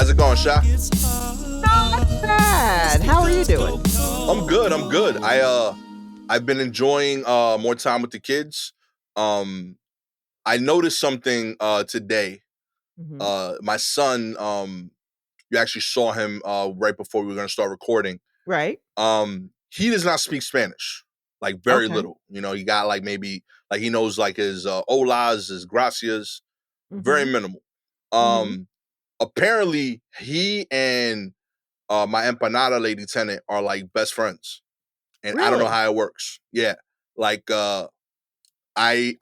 How's it going, Sha? Not bad. How are you doing? I'm good. I'm good. I've been enjoying more time with the kids. Um I noticed something today. Hmm. My son, you actually saw him right before we were gonna start recording. Right. He does not speak Spanish. Like very Okay. little. You know, he got like maybe like he knows like his holas, his gracias, very Hmm. minimal. Hmm. Um Apparently he and my empanada lady tenant are like best friends. And I don't know Really? how it works. Yeah. Like I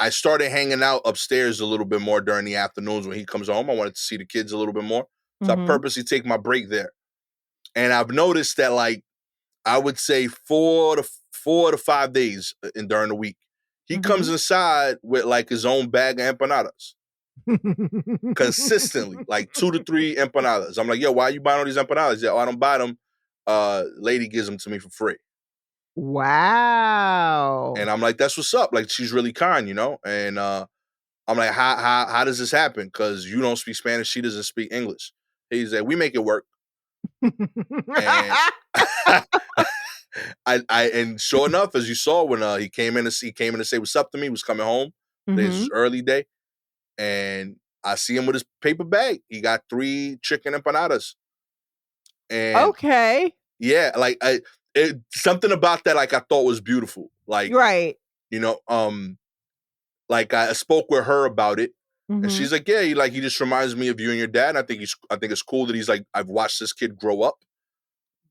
started hanging out upstairs a little bit more during the afternoons when he comes home. I wanted to see the kids a little bit more. So I Hmm. purposely take my break there. And I've noticed that like I would say 4 to 5 days in during the week, he comes Hmm. inside with like his own bag of empanadas consistently, like 2 to 3 empanadas. I'm like, yo, why are you buying all these empanadas? Yeah, oh, I don't buy them. Lady gives them to me for free. Wow. And I'm like, that's what's up. Like, she's really kind, you know? And I'm like, how does this happen? Because you don't speak Spanish, she doesn't speak English. He's like, we make it work. And and sure enough, as you saw when he came in to say what's up to me, was coming home. Today's his Hmm. early day. And I see him with his paper bag. He got 3 chicken empanadas. And Okay. yeah, like something about that like I thought was beautiful. Like, Right. you know, like I spoke with her about it, and Hmm. she's like, "Yeah, he just reminds me of you and your dad. And I think it's cool that he's like, I've watched this kid grow up,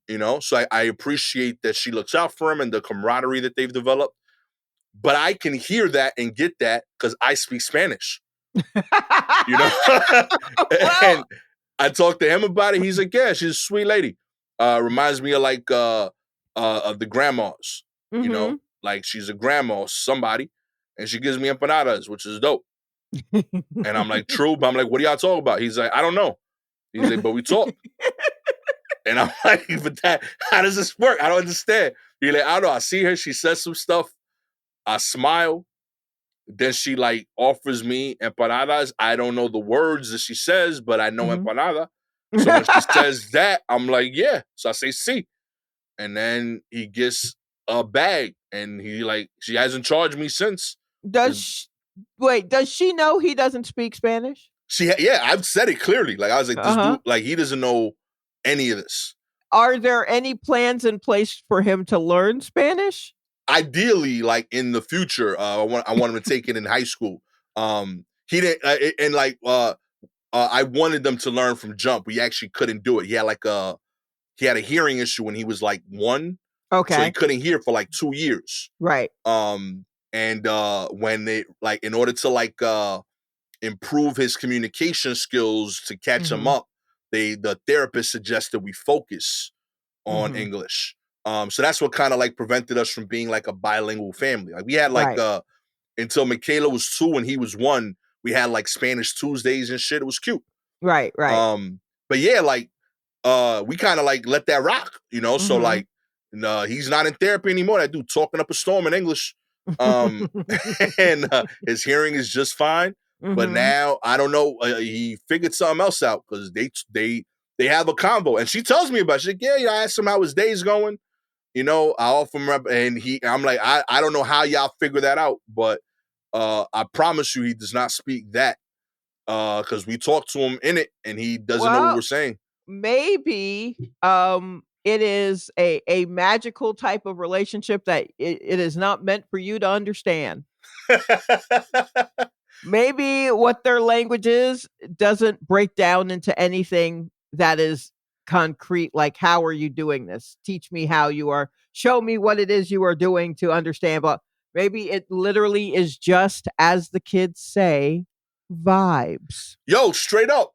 you know. So I appreciate that she looks out for him and the camaraderie that they've developed. But I can hear that and get that because I speak Spanish, you know. Well. And I talked to him about it. He's like, "Yeah, she's a sweet lady. Reminds me of like of the grandmas, you know, Hmm. like she's a grandma, somebody, and she gives me empanadas, which is dope." And I'm like, true, but I'm like, what do y'all talk about? He's like, I don't know. He's like, but we talk. And I'm like, but how does this work? I don't understand. He's like, I don't know. I see her, she says some stuff. I smile. Then she like offers me empanadas. I don't know the words that she says, but I know Hmm. empanada. So when she says that, I'm like, yeah. So I say, see. And then he gets a bag and he like, she hasn't charged me since. Does sh Wait, does she know he doesn't speak Spanish? Yeah, I've said it clearly. Like I was like, this Uh-huh. dude, like he doesn't know any of this. Are there any plans in place for him to learn Spanish? Ideally, like in the future, I want him to take it in high school. He didn't, and like I wanted them to learn from jump. We actually couldn't do it. He had a hearing issue when he was like 1, so he Okay. couldn't hear for like 2 years. Right. And when they like in order to like improve his communication skills to catch him Mhm. up, the therapist suggested we focus on Mhm. English. So that's what kind of like prevented us from being like a bilingual family. Like we had like Right. until Michaela was 2 and he was 1, we had like Spanish Tuesdays and shit. It was cute. Right, right. Um, but yeah, like we kind of like let that rock, you know. So Mhm. like he's not in therapy anymore. That dude talking up a storm in English. Um, and his hearing is just fine. But Mhm. now I don't know. He figured something else out because they have a convo, and she tells me about it. She's like, yeah, I asked him how his day's going. You know, I offer him up, and I'm like, I don't know how y'all figure that out, but I promise you, he does not speak that because we talked to him in it, and he doesn't know what Well, we're saying. maybe, it is a magical type of relationship that it is not meant for you to understand. Maybe what their language is doesn't break down into anything that is concrete, like, "How are you doing this? Teach me how you are show me what it is you are doing to understand," but maybe it literally is just, as the kids say, vibes. Yo, I straight up,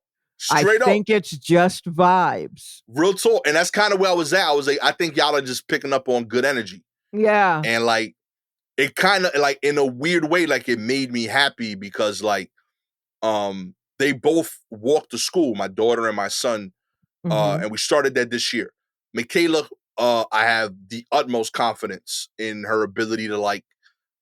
think it's just vibes. real talk, and that's kind of where I was at. I was like, I think y'all are just picking up on good energy, Yeah. and like it kind of like in a weird way, like it made me happy because like they both walk to school, my daughter and my son, Mhm. and we started that this year. Michaela, I have the utmost confidence in her ability to like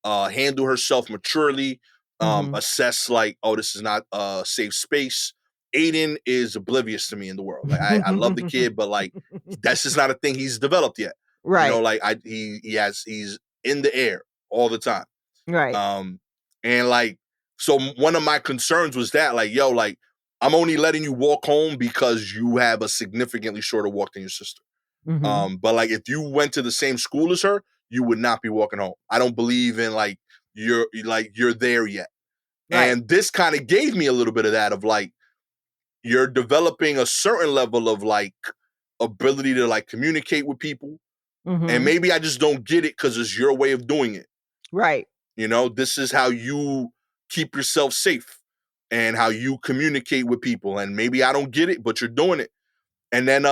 handle herself maturely, Mhm. assess like, oh, this is not a safe space, Aiden is oblivious to me in the world. Like I love the kid, but like that's just not a thing he's developed yet. You know, Right. like he's in the air all the time. Right. And like, so one of my concerns was that, like, yo, like, I'm only letting you walk home because you have a significantly shorter walk than your sister. Mhm. But like, if you went to the same school as her, you would not be walking home. I don't believe in like you're there yet. Right. And this kind of gave me a little bit of that of like, you're developing a certain level of like ability to like communicate with people. And Mhm. maybe I just don't get it because it's your way of doing it. Right. You know, this is how you keep yourself safe and how you communicate with people. And maybe I don't get it, but you're doing it. And then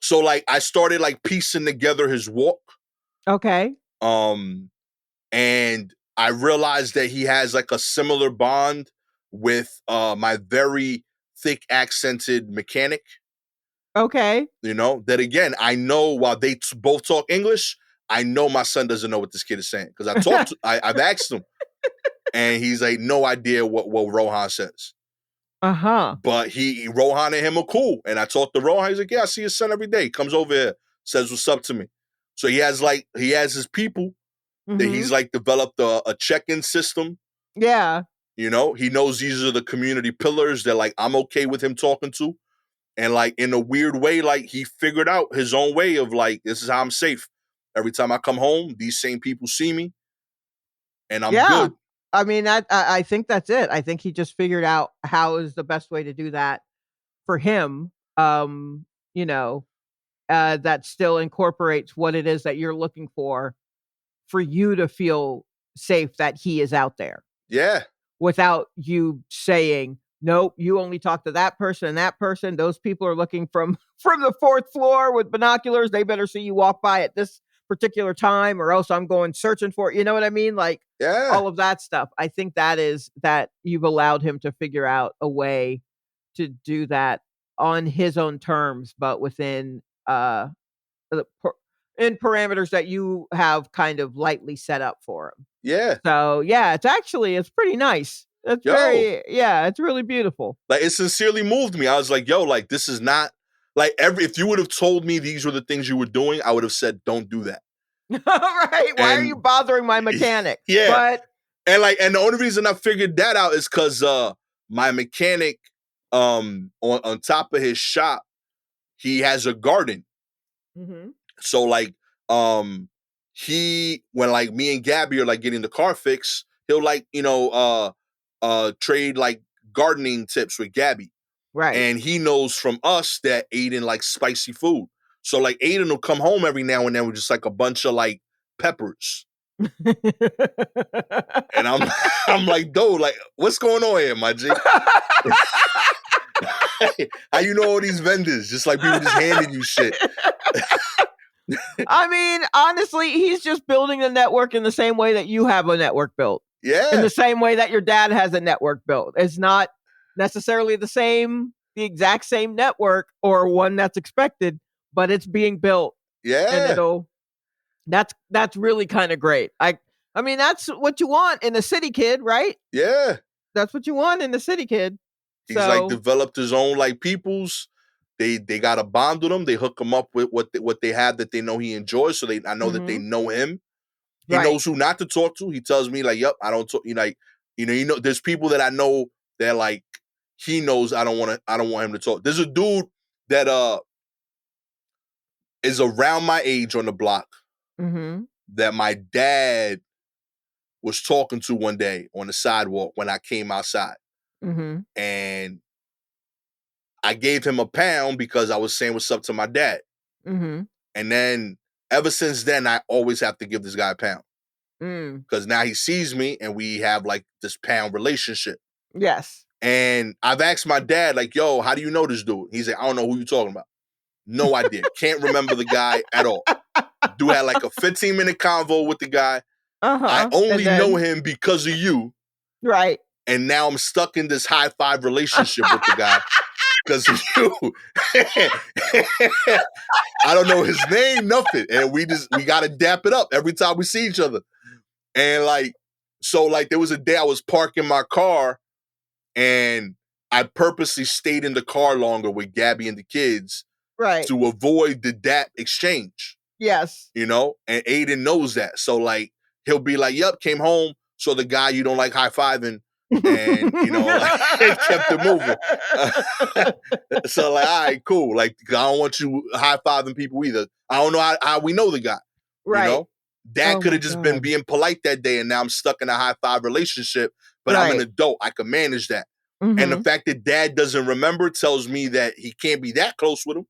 so like I started like piecing together his walk. Okay. And I realized that he has like a similar bond with my very thick accented mechanic. Okay. You know, that again, I know while they both talk English, I know my son doesn't know what this kid is saying because I've asked him, and he's like, no idea what Rohan says. Uh-huh. But Rohan and him are cool, and I talked to Rohan. He's like, yeah, I see his son every day. He comes over here, says what's up to me. So he has his people that Mhm. he's like developed a check-in system. Yeah. You know, he knows these are the community pillars that like I'm okay with him talking to. And like in a weird way, like he figured out his own way of like, this is how I'm safe. Every time I come home, these same people see me and I'm Yeah. good. I mean, I think that's it. I think he just figured out how is the best way to do that for him. You know, that still incorporates what it is that you're looking for you to feel safe that he is out there Yeah. without you saying, nope, you only talk to that person and that person. Those people are looking from from the fourth floor with binoculars. They better see you walk by at this particular time or else I'm going searching for it. You know what I mean? Like Yeah. all of that stuff. I think that you've allowed him to figure out a way to do that on his own terms, but within the in parameters that you have kind of lightly set up for him. Yeah. So yeah, it's pretty nice. It's Yo. it's really beautiful. Like it sincerely moved me. I was like, yo, like this is not like if you would have told me these were the things you were doing, I would have said, don't do that. Right? Why are you And bothering my mechanic? yeah. But And the only reason I figured that out is because my mechanic on top of his shop, he has a garden. Mhm. So like he when like me and Gabby are like getting the car fixed, he'll like, trade like gardening tips with Gabby. Right. And he knows from us that Aiden likes spicy food. So like Aiden will come home every now and then with just like a bunch of like peppers. And I'm I'm like, dude, like, what's going on here, my G? How you know all these vendors? Just like people just handing you shit. I mean, honestly, he's just building a network in the same way that you have a network built. In Yeah. the same way that your dad has a network built. It's not necessarily the exact same network or one that's expected, but it's being built and Yeah. that's really kind of great. I mean, that's what you want in a city kid, right? Yeah. That's what you want in the city kid. He's like So, developed his own like peoples. They got a bond with him. They hook him up with what they have that they know he enjoys. So I know that they mhm, know him. He right. knows who not to talk to. He tells me like, "Yep, I don't talk." There's people that I know that like he knows I don't want him to talk. There's a dude that is around my age on the block Mhm, that my dad was talking to one day on the sidewalk when I came outside, mhm. and I gave him a pound because I was saying what's up to my dad. Mhm. And then ever since then, I always have to give this guy a pound Mm. because now he sees me and we have like this pound relationship. Yes. And I've asked my dad, like, yo, how do you know this dude? He's like, I don't know who you're talking about. No idea. Can't remember the guy at all. Dude had like a 15-minute convo with the guy. I Uh-huh. And only know then him because of you. right. And now I'm stuck in this high five relationship with the guy because of you. I don't know his name, nothing. And we got to dap it up every time we see each other. And like, so like there was a day I was parking my car and I purposely stayed in the car longer with Gabby and the kids Right. to avoid the dap exchange. Yes. You know, and Aiden knows that. So like he'll be like, "Yep, came home." So the guy you don't like high-fiving, and you know, like, it kept it moving. So like, all right, cool. Like, I don't want you high-fiving people either. I don't know how we know the guy. You Right. know, Dad Oh could my have just been God. being polite that day, and now I'm stuck in a high-five relationship. But I'm an Right. adult. I can manage that. And the Mhm. fact that Dad doesn't remember tells me that he can't be that close with him.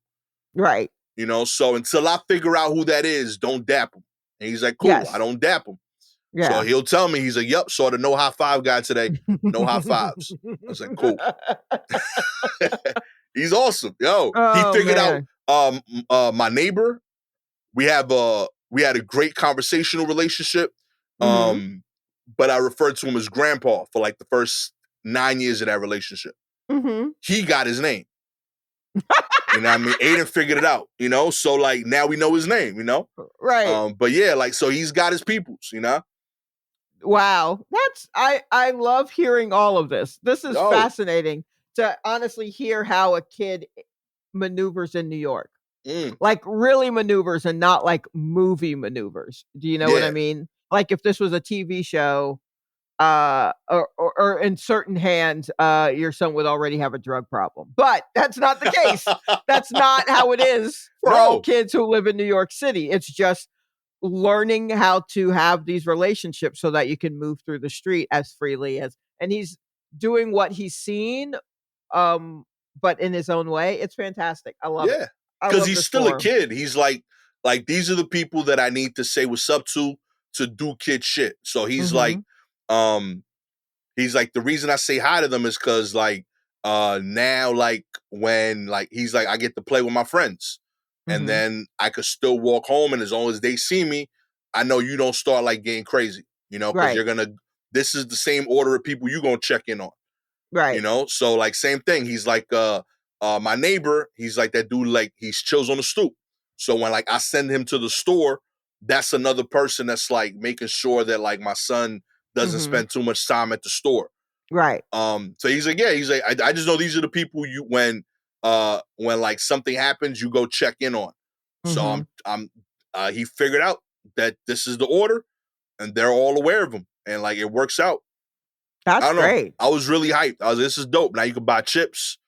Right. You know, so until I figure out who that is, don't dap him. And he's like, cool, I Yes. don't dap him. So Yeah. he'll tell me, he's like, yep, saw the no high five guy today. No high fives. I was like, cool. He's awesome. Yo, he Oh, figured out man. my neighbor. We had a great conversational relationship. Mhm. But I referred to him as grandpa for like the first 9 years of that relationship. Mhm. He got his name. You know what I mean? Aiden figured it out, you know? So like now we know his name, you know? Right. But yeah, like so he's got his peoples, you know? Wow. That's I love hearing all of this. This is Yo, fascinating to honestly hear how a kid maneuvers in New York. mm, Like really maneuvers and not like movie maneuvers. Do you know what I yeah, mean? Like if this was a TV show, or in certain hands, your son would already have a drug problem. But that's not the case. That's not how it is for all no, kids who live in New York City. It's just learning how to have these relationships so that you can move through the street as freely as, and he's doing what he's seen, um, but in his own way. It's fantastic. I love it. yeah, I because love he's this still a for him. kid. He's like these are the people that I need to say what's up to do kid shit. So Mhm. um, he's like the reason I say hi to them is because like now like when like he's like I get to play with my friends, and Mhm. then I could still walk home, and as long as they see me, I know you don't start like getting crazy, you know, because Right. you're gonna. This is the same order of people you're gonna check in on. You Right. know, so like same thing. He's like my neighbor, he's like that dude, like he chills on the stoop. So when like I send him to the store, that's another person that's like making sure that like my son doesn't Mhm. spend too much time at the store. Right. So he's like, yeah, he's like, I just know these are the people you when like something happens, you go check in on. So Mhm. he figured out that this is the order, and they're all aware of him, and like it works out. I That's don't know. great. I was really hyped. I was like, this is dope. Now you can buy chips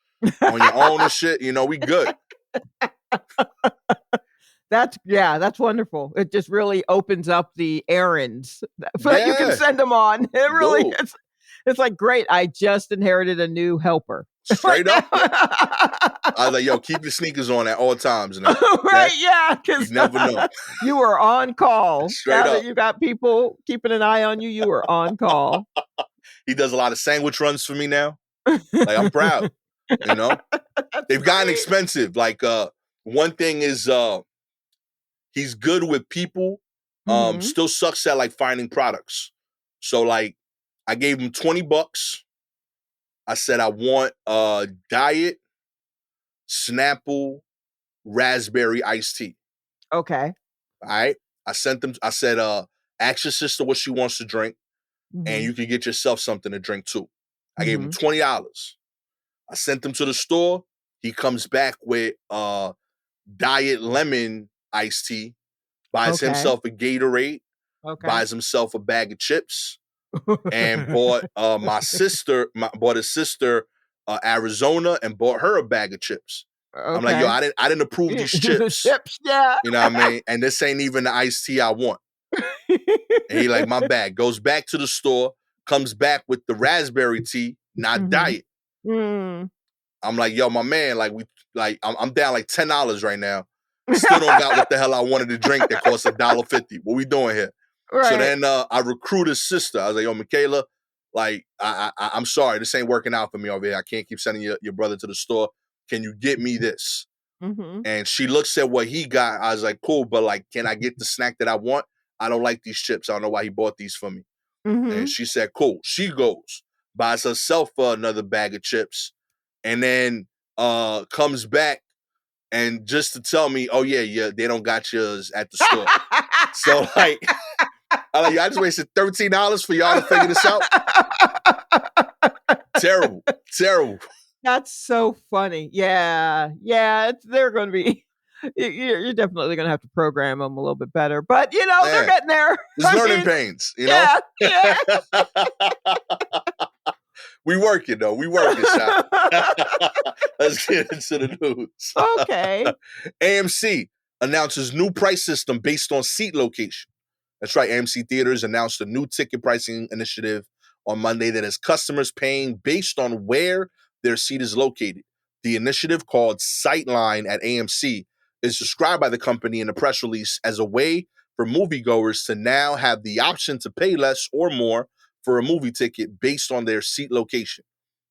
on your own and shit. You know, we good. That's yeah, that's wonderful. It just really opens up the errands that you can Yeah, send them on. It really dude. is. It's like, great, I just inherited a new helper. Like Straight now. up. I was like, yo, keep your sneakers on at all times now. Okay. Right, yeah, You because never know. you were on call. Straight Now that up. you got people keeping an eye on you, you were on call. He does a lot of sandwich runs for me now. Like I'm proud. You know, That's they've gotten great. expensive. Like one thing is he's good with people. Mhm. Still sucks at like finding products. So like I gave him $20. I said I want diet Snapple raspberry iced tea. Okay. All right. I sent them, I said, ask your sister what she wants to drink, and Mhm. you can get yourself something to drink too. I gave him Mhm. $20. I sent him to the store. He comes back with diet lemon iced tea, buys Okay. himself a Gatorade, Okay. buys himself a bag of chips, and bought bought his sister Arizona, and bought her a bag of chips. I'm like, yo, Okay. I didn't approve these The chips. chips, yeah. You know what I mean? And this ain't even the iced tea I want. And he like, my bad. Goes back to the store, comes back with the raspberry tea, not Mhm. diet. Mm. I'm like, yo, my man, like I'm down like $10 right now. Still don't got what the hell I wanted to drink that costs $1.50. What we doing here? So Right. then I recruit his sister. I was like, yo, Michaela, like I'm sorry, this ain't working out for me over here. I can't keep sending your brother to the store. Can you get me this? Mhm. And she looks at what he got. I was like, cool, but like, can I get the snack that I want? I don't like these chips. I don't know why he bought these for me. And Mhm. she said, cool. She goes, buys herself another bag of chips, and then comes back and just to tell me, oh yeah, they don't got yours at the store. So like, I just wasted $13 for y'all to figure this out. Terrible, terrible. That's so funny. Yeah, yeah, they're gonna be you're definitely gonna have to program them a little bit better, but, they're Yeah, getting there. it's I learning mean, pains, you know? yeah, yeah. We working though. We working, Shop. Let's get into the news. Okay. AMC announces new price system based on seat location. That's right. AMC Theaters announced a new ticket pricing initiative on Monday that has customers paying based on where their seat is located. The initiative, called Sightline at AMC, is described by the company in a press release as a way for moviegoers to now have the option to pay less or more for a movie ticket based on their seat location.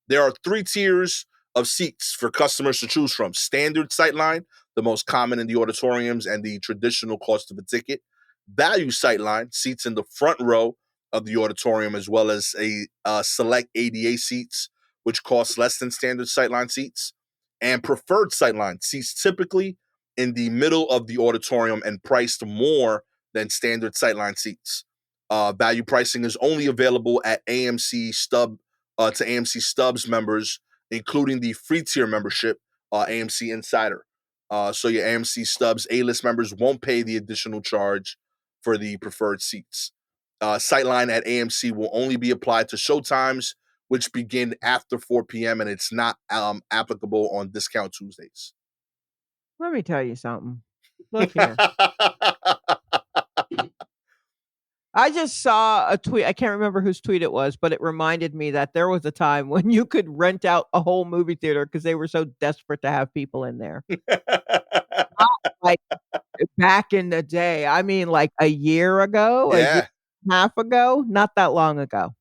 There are 3 tiers of seats for customers to choose from: standard sightline, the most common in the auditoriums and the traditional cost of a ticket; value sightline, seats in the front row of the auditorium, as well as a select ADA seats, which cost less than standard sightline seats; and preferred sightline, seats typically in the middle of the auditorium and priced more than standard sightline seats. Value pricing is only available at to AMC Stubs members, including the free tier membership, AMC Insider. So your AMC Stubs A-list members won't pay the additional charge for the preferred seats. Sightline at AMC will only be applied to showtimes, which begin after 4 p.m., and it's not applicable on discount Tuesdays. Let me tell you something. Look here. I just saw a tweet. I can't remember whose tweet it was, but it reminded me that there was a time when you could rent out a whole movie theater because they were so desperate to have people in there. Not like back in the day. I mean, like a year ago, a year Yeah. and a half ago, not that long ago.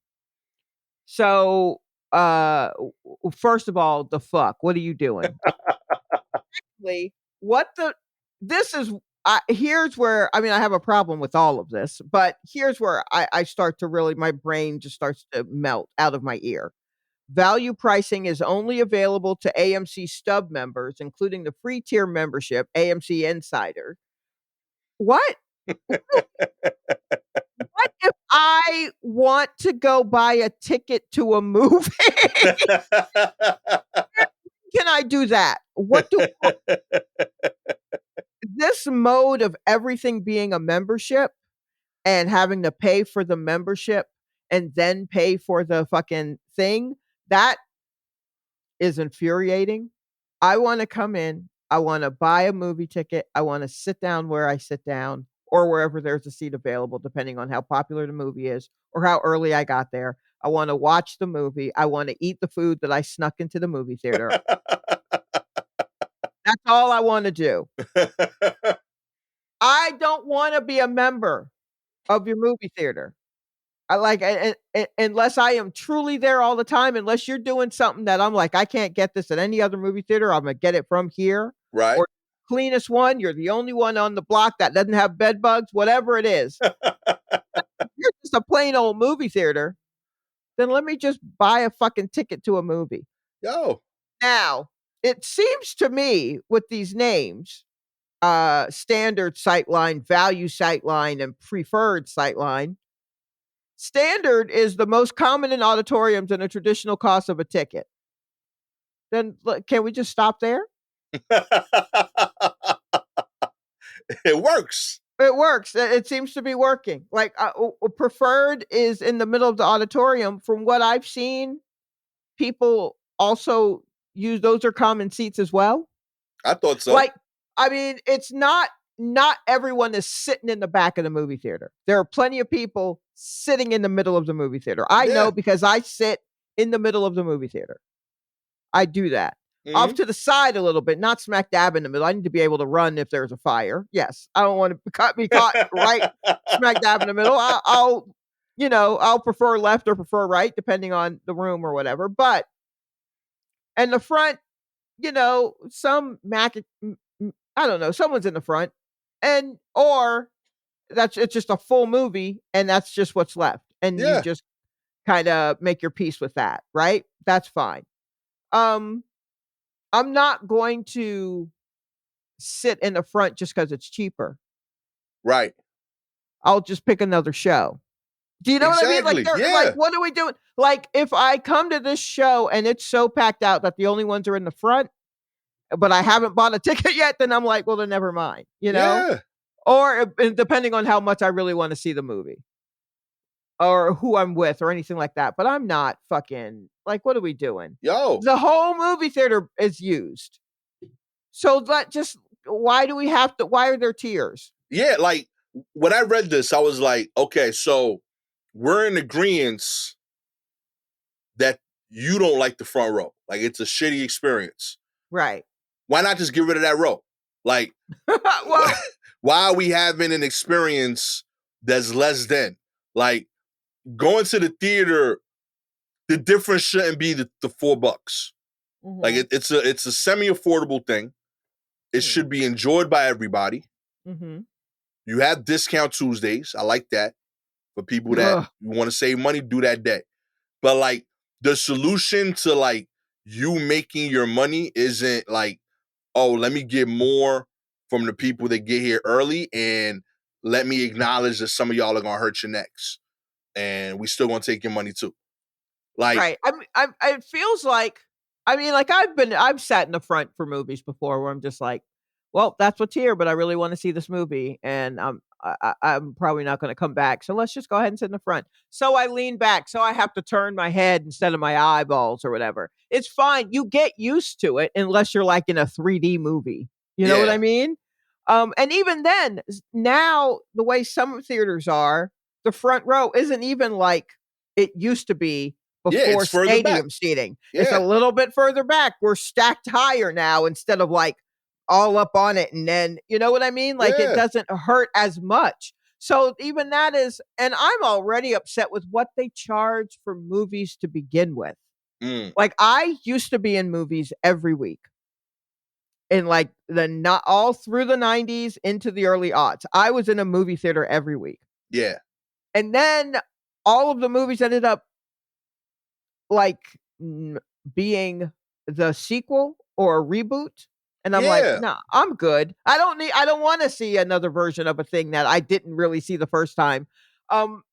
So, first of all, the fuck? What are you doing? Secondly, what the this is here's where I mean, I have a problem with all of this, but here's where I start to really my brain just starts to melt out of my ear. Value pricing is only available to AMC Stub members, including the free tier membership, AMC Insider. What? What if I want to go buy a ticket to a movie? Can I do that? What do this mode of everything being a membership and having to pay for the membership and then pay for the fucking thing, that is infuriating. I wanna come in, I wanna buy a movie ticket, I wanna sit down where I sit down or wherever there's a seat available, depending on how popular the movie is or how early I got there. I wanna watch the movie, I wanna eat the food that I snuck into the movie theater. That's all I wanna do. I don't wanna be a member of your movie theater. I like unless I am truly there all the time, unless you're doing something that I'm like, "I can't get this at any other movie theater, I'm gonna get it from here," Right. or cleanest one, you're the only one on the block that doesn't have bed bugs, whatever it is. If you're just a plain old movie theater, then let me just buy a fucking ticket to a movie. Yo. Now, it seems to me with these names, standard sightline, value sightline, and preferred sightline, standard is the most common in auditoriums and a traditional cost of a ticket. Then can we just stop there? It works. It works. It seems to be working. Like preferred is in the middle of the auditorium. From what I've seen, people also use those are common seats as well. I thought so. Like, I mean, it's not everyone is sitting in the back of the movie theater. There are plenty of people sitting in the middle of the movie theater. I Yeah. know because I sit in the middle of the movie theater. I do that. Off Mhm. to the side a little bit, not smack dab in the middle. I need to be able to run if there's a fire. Yes, I don't want to be caught right smack dab in the middle. I'll prefer left or prefer right depending on the room or whatever. But in the front, some I don't know, someone's in the front, and or it's just a full movie, and that's just what's left, and you Yeah. just kind of make your peace with that, right? That's fine. Um, I'm not going to sit in the front just because it's cheaper. Right. I'll just pick another show. Do you know what I mean? Like, Exactly. they're like, Yeah. what are we doing? Like, if I come to this show and it's so packed out that the only ones are in the front, but I haven't bought a ticket yet, then I'm like, well, then never mind, you know? Yeah. Or depending on how much I really want to see the movie or who I'm with or anything like that. But I'm not fucking like, what are we doing? Yo. The whole movie theater is used. So that just, why do we have to, why are there tiers? Yeah, like when I read this, I was like, okay, so we're in agreement that you don't like the front row. Like, it's a shitty experience. Right. Why not just get rid of that row? Like, Well, why are we having an experience that's less than? Like, going to the theater, the difference shouldn't be the $4. Like, mhm, it's a semi-affordable thing. It should be enjoyed by everybody. mhm. You have discount Tuesdays. I like that. For people that Ugh. want to save money, do that day. But like, the solution to like you making your money isn't like, oh, let me get more from the people that get here early, and let me acknowledge that some of y'all are gonna hurt your necks, and we still gonna take your money too. Like, Right. It feels like, I mean, like I've sat in the front for movies before where I'm just like, well, that's what's here, but I really want to see this movie, and I'm probably not going to come back. So let's just go ahead and sit in the front. So I lean back, so I have to turn my head instead of my eyeballs or whatever. It's fine. You get used to it unless you're like in a 3D movie. You know what yeah, I mean? And even then, now the way some theaters are, the front row isn't even like it used to be yeah, before it's further back. stadium seating. It's a Yeah, little bit further back. We're stacked higher now instead of like all up on it. And then, you know what I mean? Like, it yeah. doesn't hurt as much. So even that is, and I'm already upset with what they charge for movies to begin with. Mm, Like, I used to be in movies every week in like the not all through the 90s into the early aughts. I was in a movie theater every week. yeah, And then all of the movies ended up like being the sequel or a reboot. And I'm like, yeah, no, I'm good. I don't want to see another version of a thing that I didn't really see the first time. Um,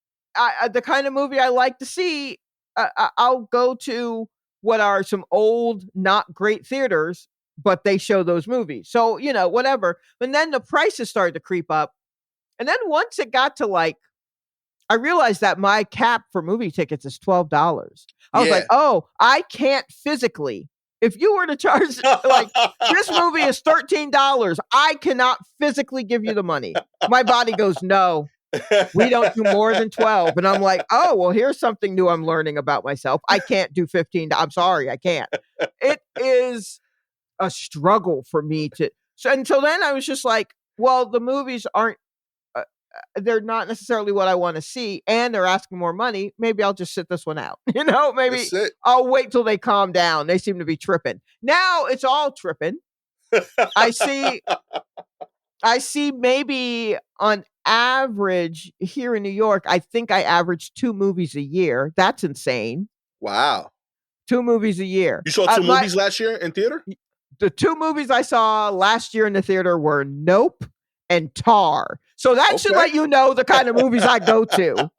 the kind of movie I like to see, I'll go to what are some old, not great theaters, but they show those movies. So, you know, whatever. And then the prices started to creep up. And then once it got to like, I realized that my cap for movie tickets is $12. I was like, yeah. "Oh, I can't physically. If you were to charge like this movie is $13, I cannot physically give you the money." My body goes, "No, we don't do more than 12." And I'm like, "Oh, well, here's something new I'm learning about myself. I can't do 15. I'm sorry, I can't." It is a struggle for me to. So until then I was just like, "Well, the movies aren't they're not necessarily what I want to see, and they're asking more money. Maybe I'll just sit this one out." You know, That's maybe it. I'll wait till they calm down. They seem to be tripping. Now it's all tripping. I see I see maybe on average here in New York, I think I average 2 movies a year. That's insane. Wow. 2 movies a year. You saw two My movies last year in theater? the 2 movies I saw last year in the theater were Nope and Tar. So that should Okay. let you know the kind of movies I go to.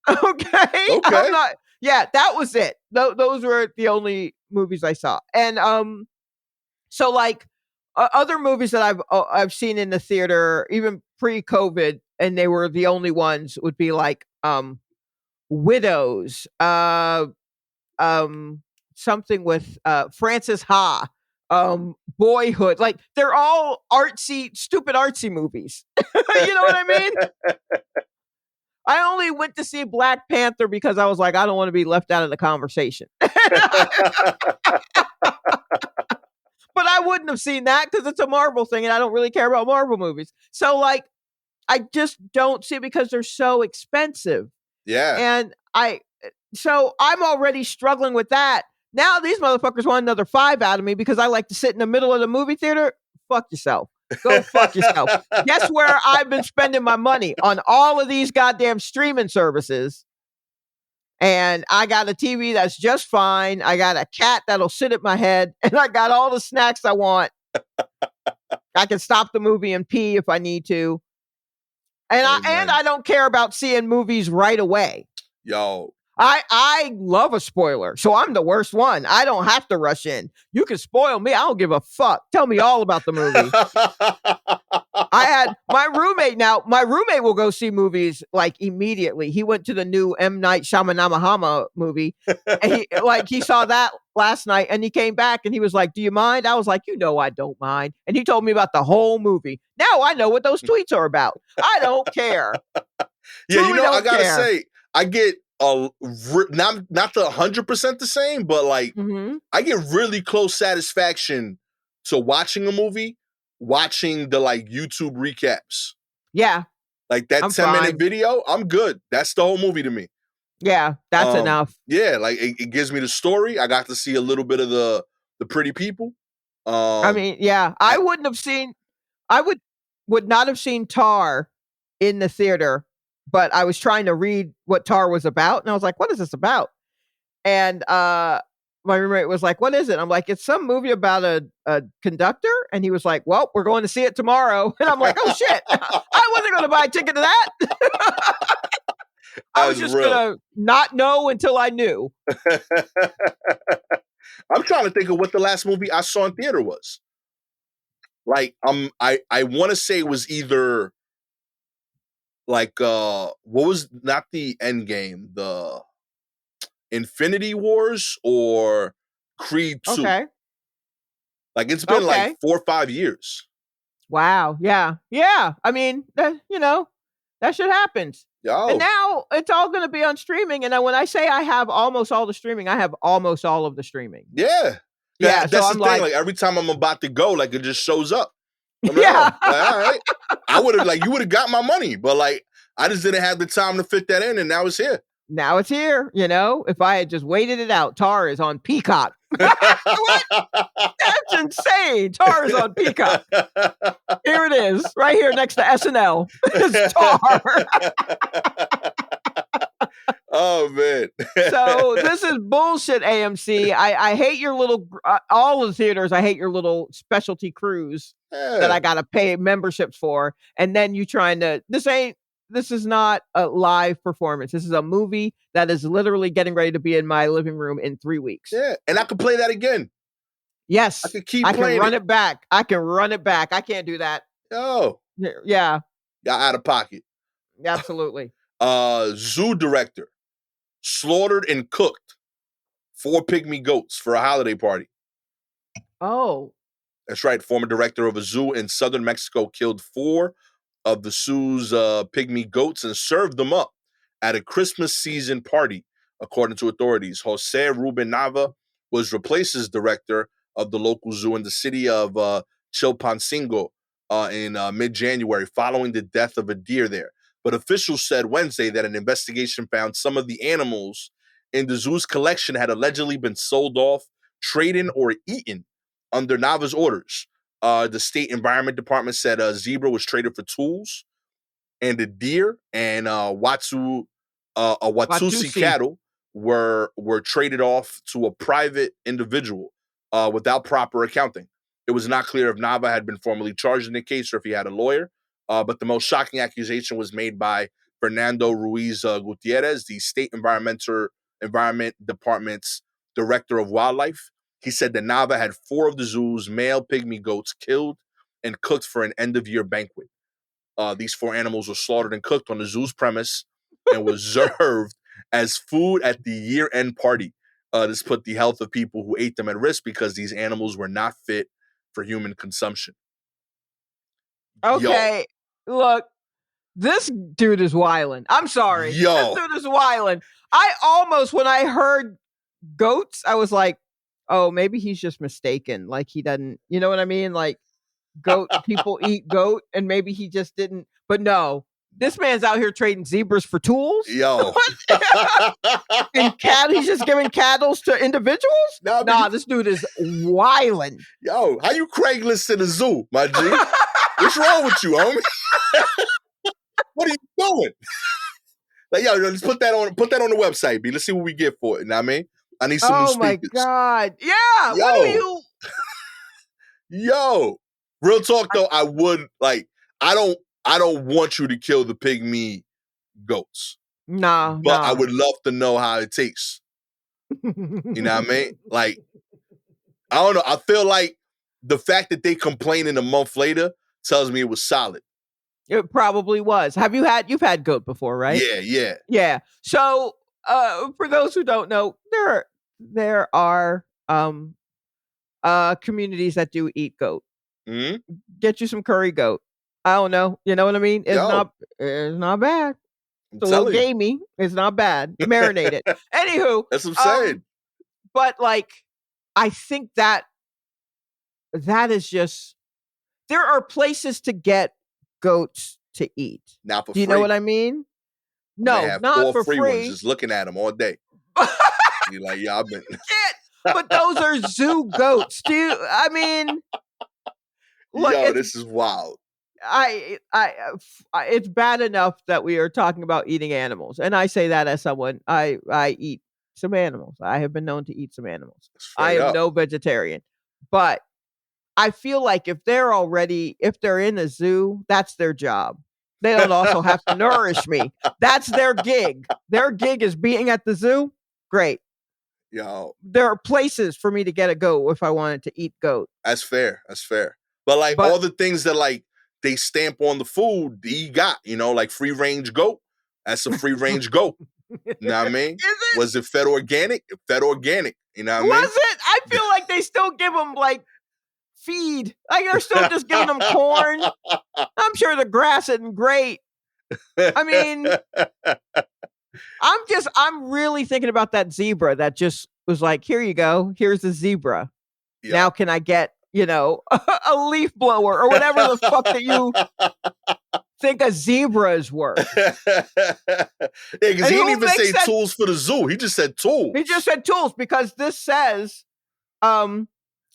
Okay. I'm Okay. not, yeah, that was it. Those were the only movies I saw. And so like other movies that I've seen in the theater even pre-COVID and they were the only ones would be like Widows, um something with Francis Ha, Boyhood. Like they're all artsy, stupid artsy movies. You know what I mean? I only went to see Black Panther because I was like, I don't want to be left out of the conversation. But I wouldn't have seen that because it's a Marvel thing and I don't really care about Marvel movies. So, like, I just don't see it because they're so expensive. Yeah. And so I'm already struggling with that. Now these motherfuckers want another 5 out of me because I like to sit in the middle of the movie theater. Fuck yourself. Go fuck yourself. Guess where I've been spending my money? On all of these goddamn streaming services. And I got a TV that's just fine. I got a cat that'll sit at my head, and I got all the snacks I want. I can stop the movie and pee if I need to. And Amen. I don't care about seeing movies right away. Yo. I love a spoiler, so I'm the worst one. I don't have to rush in. You can spoil me. I don't give a fuck. Tell me all about the movie. I had my roommate now. My roommate will go see movies like immediately. He went to the new M. Night Shyamalan movie. And he saw that last night and he came back and he was like, "Do you mind?" I was like, I don't mind. And he told me about the whole movie. Now I know what those tweets are about. I don't care. Yeah, Truly I gotta care. say, I get not the 100% the same, but like I get really close satisfaction to watching a movie, watching the like YouTube recaps. Yeah. Like that 10-minute video, I'm good. That's the whole movie to me. Yeah, that's enough. Yeah, like it gives me the story. I got to see a little bit of the pretty people. I mean, yeah, I would not have seen Tar in the theater, but I was trying to read what Tar was about, and I was like, "What is this about?" And my roommate was like, "What is it?" I'm like, "It's some movie about a conductor," and he was like, "Well, we're going to see it tomorrow," and I'm like, "Oh shit, I wasn't going to buy a ticket to that." I was just gonna not know until I knew. I'm trying to think of what the last movie I saw in theater was. Like, I want to say it was either like what was not the End Game, the Infinity Wars or Creed 2. Okay. Like it's been like 4 or 5 years. Wow. Yeah. Yeah. I mean, that shit happens. Yo. And now it's all going to be on streaming. And when I say I have almost all the streaming, I have almost all of the streaming. Yeah. Yeah. That's so the thing. Like every time I'm about to go, like it just shows up. I'm yeah. Like, all right. I would have you would have got my money, but like I just didn't have the time to fit that in, and now it's here. Now it's here. If I had just waited it out, Tar is on Peacock. What? That's insane. Tar is on Peacock. Here it is, right here next to SNL. It's Tar. Oh man. So this is bullshit, AMC. I hate your little all the theaters. I hate your little specialty crews that I gotta pay memberships for, and then you trying to. This is not a live performance. This is a movie that is literally getting ready to be in my living room in 3 weeks. Yeah, and I could play that again. Yes, I could keep I playing. Can run it back. I can run it back. I can't do that. Oh, yeah, out of pocket. Absolutely. Zoo director slaughtered and cooked 4 pygmy goats for a holiday party. Oh, that's right. Former director of a zoo in southern Mexico killed 4 of the zoo's pygmy goats and served them up at a Christmas season party, according to authorities. Jose Ruben Nava was replaced as director of the local zoo in the city of Chilpancingo in mid-January, following the death of a deer there. But officials said Wednesday that an investigation found some of the animals in the zoo's collection had allegedly been sold off, traded, or eaten under Nava's orders. The state environment department said a zebra was traded for tools, and a deer and Watusi cattle were traded off to a private individual without proper accounting. It was not clear if Nava had been formally charged in the case or if he had a lawyer. But the most shocking accusation was made by Fernando Ruiz Gutierrez, the state environment department's director of wildlife. He said that Nava had 4 of the zoo's male pygmy goats killed and cooked for an end-of-year banquet. These 4 animals were slaughtered and cooked on the zoo's premise and was served as food at the year-end party. This put the health of people who ate them at risk because these animals were not fit for human consumption. Okay, look, this dude is wildin'. I'm sorry. This dude is wildin'. I almost, when I heard goats, I was like, oh, maybe he's just mistaken. Like he doesn't, you know what I mean? Like goat, people eat goat, and maybe he just didn't. But no, this man's out here trading zebras for tools. And he's just giving cattle to individuals? Nah, this dude is wildin'. Yo, how you Craigslist in a zoo, my G? What's wrong with you, homie? What are you doing? Like, yo, let's put that on the website, B. Let's see what we get for it. You know what I mean? I need some new speakers. Oh my God. Yeah. Yo. What do you? Yo. Real talk though, I don't I don't want you to kill the pygmy goats. No, But I no. would love to know how it tastes. You know what I mean? Like, I don't know. I feel like the fact that they complaining a month later tells me it was solid. It probably was. You've had goat before, right? Yeah, yeah. Yeah. So, for those who don't know, there are communities that do eat goat. Mm-hmm. Get you some curry goat. I don't know. You know what I mean? It's not bad. I'm It's a little telling you. gamey. It's not bad. Marinate it. Anywho, That's what I'm saying. but like, I think that is just, there are places to get goats to eat. Now for Do you free. know what I mean? I'm gonna No, have not 4 for free ones free. just looking at them all day. You're like, yeah, I've been. But those are zoo goats. I mean, look, Yo, this is wild. it's bad enough that we are talking about eating animals, and I say that as someone I eat some animals. I have been known to eat some animals. I am no vegetarian, but I feel like if they're in a zoo, that's their job. They don't also have to nourish me. That's their gig. Their gig is being at the zoo. Great. Yo, there are places for me to get a goat if I wanted to eat goat. That's fair. But like all the things that like they stamp on the food, he got, like free range goat. That's a free range goat. You know what I mean? Is it? Was it fed organic? Fed organic. You know what I mean? Was it? I feel like they still give them like feed. Like they're still just giving them corn. I'm sure the grass isn't great. I mean, I'm really thinking about that zebra that just was like, here you go. Here's the zebra. Yeah. Now can I get, a leaf blower or whatever the fuck that you think a zebra is worth? Yeah, because he didn't even say tools for the zoo. He just said tools. He just said tools because this says Nava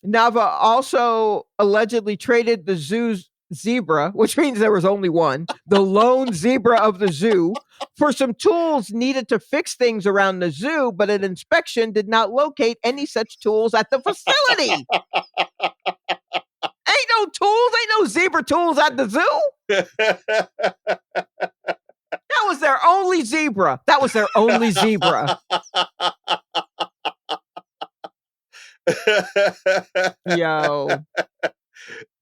also allegedly traded the zoo's zebra, which means there was only one, the lone zebra of the zoo, for some tools needed to fix things around the zoo, but an inspection did not locate any such tools at the facility. Ain't no tools, ain't no zebra tools at the zoo. That was their only zebra. Yo.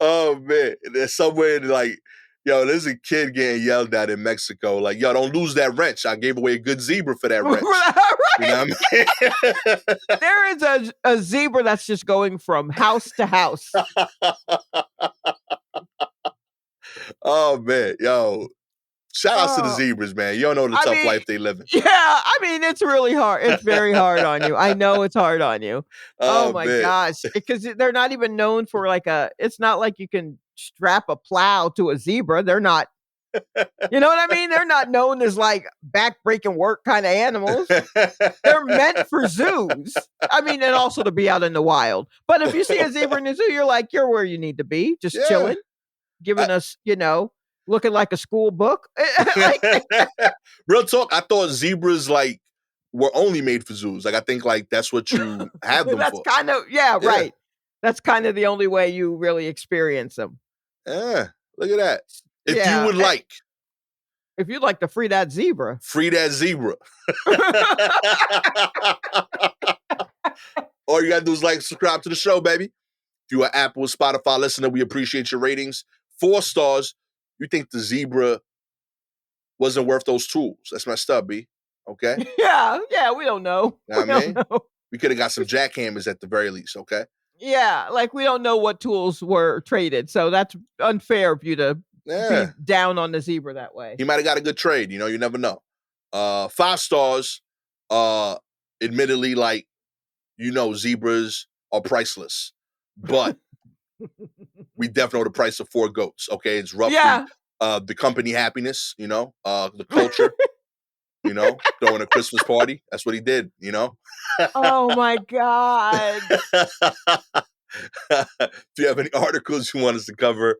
Oh man, there's somewhere like, there's a kid getting yelled at in Mexico. Like, yo, don't lose that wrench. I gave away a good zebra for that wrench. Right. You know what I mean? There is a zebra that's just going from house to house. Oh man, yo. Shout out to the zebras, man. You don't know the tough life they live in. Yeah, I mean, it's really hard. It's very hard on you. I know it's hard on you. Oh my gosh. Because they're not even known for it's not like you can strap a plow to a zebra. They're not, you know what I mean? They're not known as like back-breaking work kind of animals. They're meant for zoos. I mean, and also to be out in the wild. But if you see a zebra in the zoo, you're where you need to be, just chilling, giving us, looking like a school book. Real talk, I thought zebras were only made for zoos. I think that's what you have them that's for. Kind of, right. That's kind of the only way you really experience them. Yeah, look at that. If you would like. If you'd like to free that zebra. Free that zebra. All you gotta do is subscribe to the show, baby. If you are Apple or Spotify listener, we appreciate your ratings. 4 stars. You think the zebra wasn't worth those tools? That's messed up, B. Okay? Yeah, we don't know. We could have got some jackhammers at the very least, okay? Yeah, we don't know what tools were traded, so that's unfair of you to be down on the zebra that way. He might have got a good trade, you never know. 5 stars, admittedly, zebras are priceless, but we definitely know the price of 4 goats, okay? It's roughly the company happiness, the culture, throwing a Christmas party. That's what he did, Oh my God. If you have any articles you want us to cover,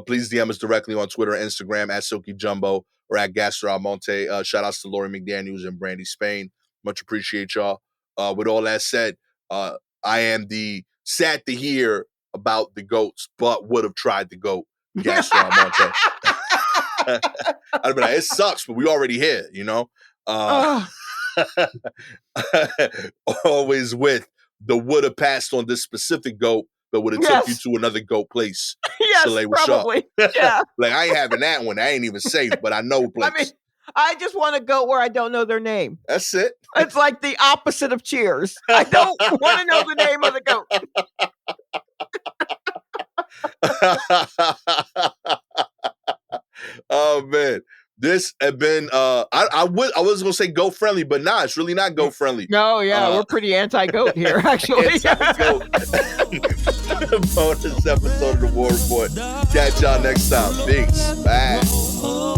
please DM us directly on Twitter and Instagram at Silky Jumbo or at Gastor Almonte. Shout outs to Lori McDaniels and Brandy Spain. Much appreciate y'all. With all that said, I am the sad to hear about the goats, but would have tried the goat, Gastor Almonte. I'd be like, it sucks, but we already here, you know? Always with the would have passed on this specific goat, but would have took you to another goat place. Yes, Shalewa probably. Sharpe. Yeah. Like, I ain't having that one. I ain't even safe, but I know place. I mean, I just want to go where I don't know their name. That's it. It's like the opposite of Cheers. I don't want to know the name of the goat. Oh man, this had been I was gonna say goat friendly, but nah, it's really not goat friendly. No, yeah, we're pretty anti-goat here, actually. Anti-goat. Bonus episode of the War Report. Catch y'all next time. Peace. Bye.